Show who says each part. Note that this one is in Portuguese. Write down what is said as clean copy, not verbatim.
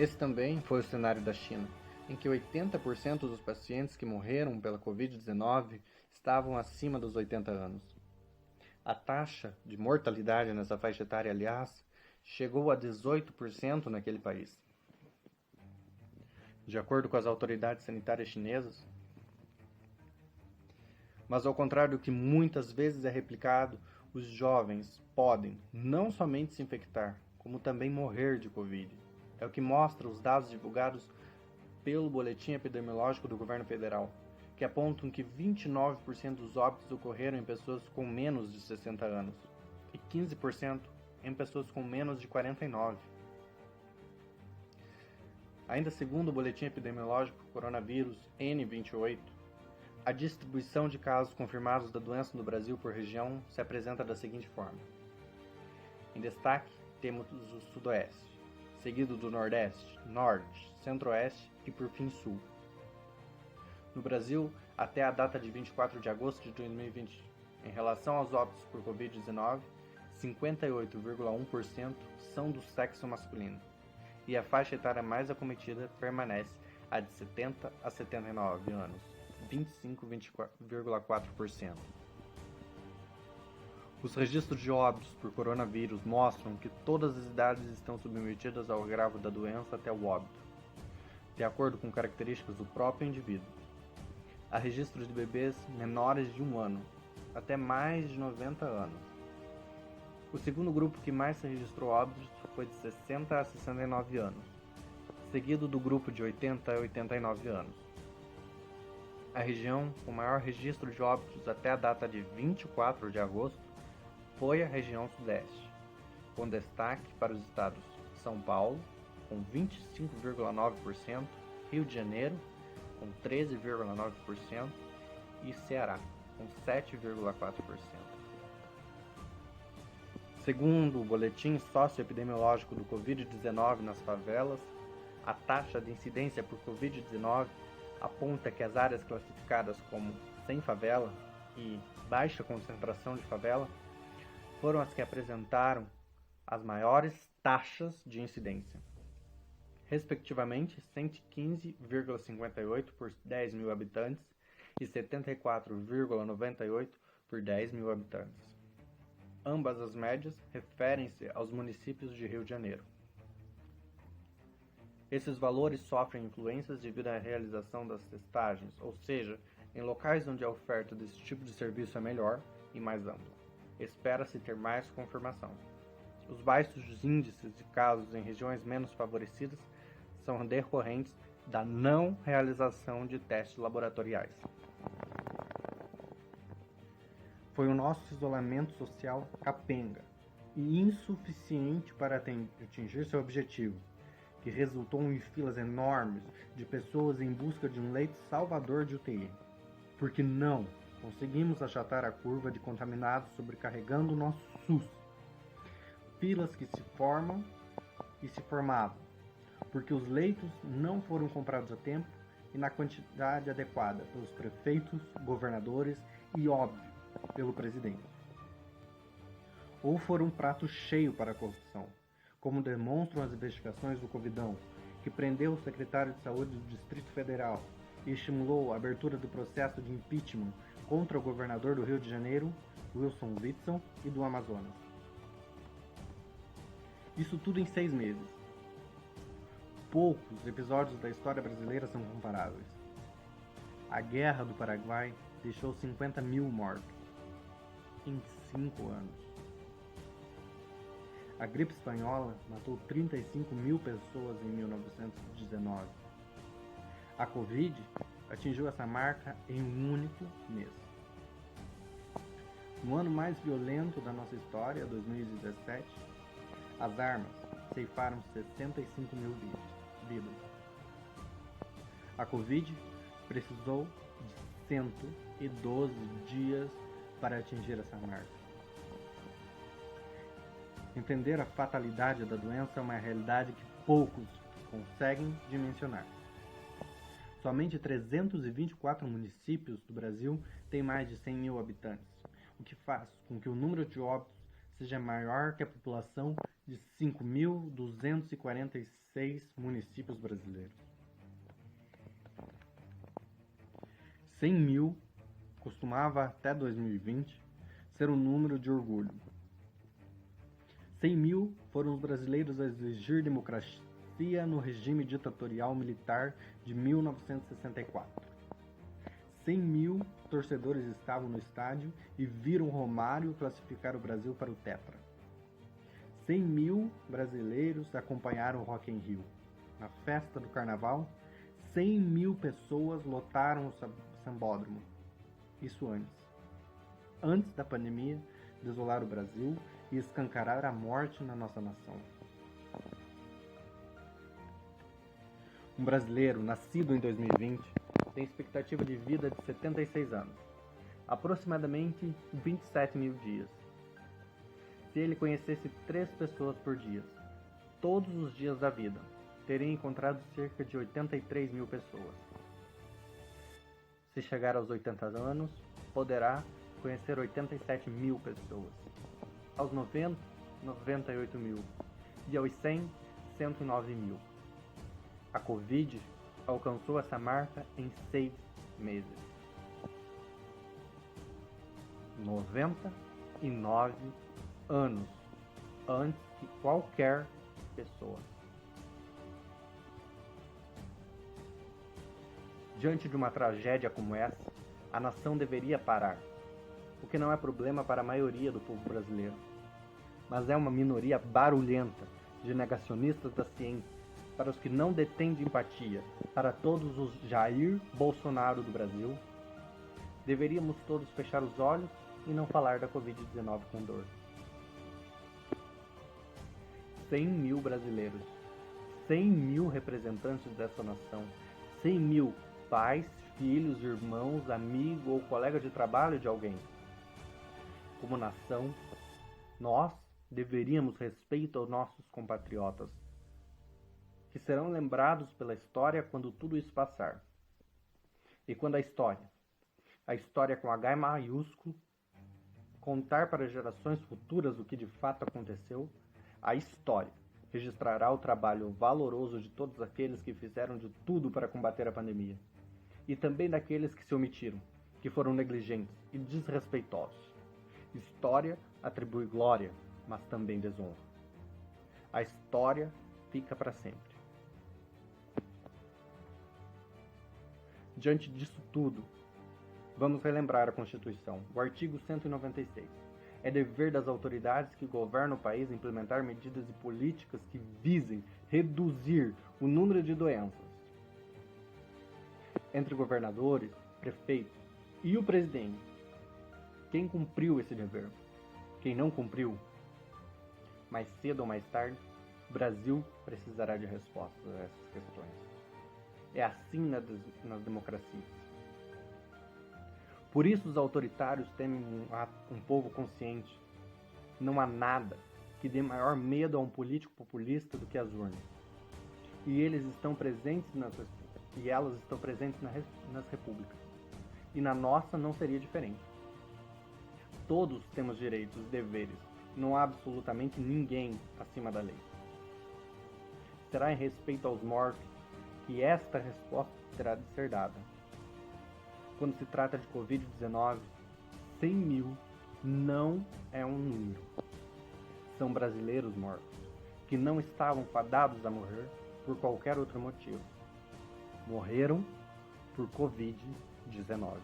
Speaker 1: Esse também foi o cenário da China, em que 80% dos pacientes que morreram pela Covid-19 estavam acima dos 80 anos. A taxa de mortalidade nessa faixa etária, aliás, chegou a 18% naquele país. De acordo com as autoridades sanitárias chinesas, mas ao contrário do que muitas vezes é replicado, os jovens podem não somente se infectar, como também morrer de Covid. É o que mostra os dados divulgados pelo Boletim Epidemiológico do Governo Federal, que apontam que 29% dos óbitos ocorreram em pessoas com menos de 60 anos e 15% em pessoas com menos de 49. Ainda segundo o Boletim Epidemiológico Coronavírus N28, a distribuição de casos confirmados da doença no Brasil por região se apresenta da seguinte forma. Em destaque, temos o Sudoeste, seguido do Nordeste, Norte, Centro-Oeste e, por fim, Sul. No Brasil, até a data de 24 de agosto de 2020, em relação aos óbitos por Covid-19, 58,1% são do sexo masculino, e a faixa etária mais acometida permanece a de 70 a 79 anos, 25,4%. Os registros de óbitos por coronavírus mostram que todas as idades estão submetidas ao agravo da doença até o óbito, de acordo com características do próprio indivíduo. Há registros de bebês menores de 1 ano, até mais de 90 anos. O segundo grupo que mais se registrou óbitos foi de 60 a 69 anos, seguido do grupo de 80 a 89 anos. A região com maior registro de óbitos até a data de 24 de agosto foi a região Sudeste, com destaque para os estados São Paulo, com 25,9%, Rio de Janeiro, com 13,9% e Ceará, com 7,4%. Segundo o Boletim Socioepidemiológico do Covid-19 nas favelas, a taxa de incidência por Covid-19 aponta que as áreas classificadas como sem favela e baixa concentração de favela foram as que apresentaram as maiores taxas de incidência, respectivamente 115,58 por 10 mil habitantes e 74,98 por 10 mil habitantes. Ambas as médias referem-se aos municípios de Rio de Janeiro. Esses valores sofrem influências devido à realização das testagens, ou seja, em locais onde a oferta desse tipo de serviço é melhor e mais ampla. Espera-se ter mais confirmação. Os baixos índices de casos em regiões menos favorecidas são decorrentes da não realização de testes laboratoriais. Foi o nosso isolamento social capenga e insuficiente para atingir seu objetivo, que resultou em filas enormes de pessoas em busca de um leito salvador de UTI, porque não conseguimos achatar a curva de contaminados sobrecarregando o nosso SUS. Filas que se formam e se formavam, porque os leitos não foram comprados a tempo e na quantidade adequada pelos prefeitos, governadores e, óbvio, pelo presidente. Ou foram um prato cheio para a corrupção, como demonstram as investigações do Covidão, que prendeu o secretário de Saúde do Distrito Federal e estimulou a abertura do processo de impeachment contra o governador do Rio de Janeiro, Wilson Witzel, e do Amazonas. Isso tudo em 6 meses. Poucos episódios da história brasileira são comparáveis. A Guerra do Paraguai deixou 50 mil mortos em 5 anos. A gripe espanhola matou 35 mil pessoas em 1919. A Covid atingiu essa marca em um único mês. No ano mais violento da nossa história, 2017, as armas ceifaram 65 mil vidas. A Covid precisou de 112 dias para atingir essa marca. Entender a fatalidade da doença é uma realidade que poucos conseguem dimensionar. Somente 324 municípios do Brasil têm mais de 100 mil habitantes, o que faz com que o número de óbitos seja maior que a população de 5.246 municípios brasileiros. 100 mil costumava, até 2020, ser um número de orgulho. 100 mil foram os brasileiros a exigir democracia no regime ditatorial militar de 1964. 100 mil torcedores estavam no estádio e viram Romário classificar o Brasil para o Tetra. 100 mil brasileiros acompanharam o Rock in Rio. Na festa do Carnaval, 100 mil pessoas lotaram o sambódromo. Isso antes da pandemia desolar o Brasil e escancarar a morte na nossa nação. Um brasileiro nascido em 2020 tem expectativa de vida de 76 anos, aproximadamente 27 mil dias. Se ele conhecesse 3 pessoas por dia, todos os dias da vida, teria encontrado cerca de 83 mil pessoas. Se chegar aos 80 anos, poderá conhecer 87 mil pessoas. Aos 90, 98 mil. E aos 100, 109 mil. A Covid alcançou essa marca em 6 meses. 99 anos antes que qualquer pessoa. Diante de uma tragédia como essa, a nação deveria parar, o que não é problema para a maioria do povo brasileiro, mas é uma minoria barulhenta de negacionistas da ciência, para os que não detêm de empatia, para todos os Jair Bolsonaro do Brasil. Deveríamos todos fechar os olhos e não falar da Covid-19 com dor. 100 mil brasileiros, 100 mil representantes dessa nação, 100 mil pais, filhos, irmãos, amigos ou colega de trabalho de alguém. Como nação, nós deveríamos respeito aos nossos compatriotas, que serão lembrados pela história quando tudo isso passar. E quando a história com H maiúsculo, contar para gerações futuras o que de fato aconteceu, a história registrará o trabalho valoroso de todos aqueles que fizeram de tudo para combater a pandemia. E também daqueles que se omitiram, que foram negligentes e desrespeitosos. História atribui glória, mas também desonra. A história fica para sempre. Diante disso tudo, vamos relembrar a Constituição, o artigo 196. É dever das autoridades que governam o país implementar medidas e políticas que visem reduzir o número de doenças entre governadores, prefeitos e o presidente. Quem cumpriu esse dever? Quem não cumpriu? Mais cedo ou mais tarde, o Brasil precisará de respostas a essas questões. É assim nas democracias. Por isso os autoritários temem um povo consciente. Não há nada que dê maior medo a um político populista do que as urnas. E elas estão presentes nas repúblicas. E na nossa não seria diferente. Todos temos direitos e deveres. Não há absolutamente ninguém acima da lei. Será em respeito aos mortos que esta resposta terá de ser dada. Quando se trata de Covid-19, 100 mil não é um número. São brasileiros mortos, que não estavam fadados a morrer por qualquer outro motivo. Morreram por Covid-19.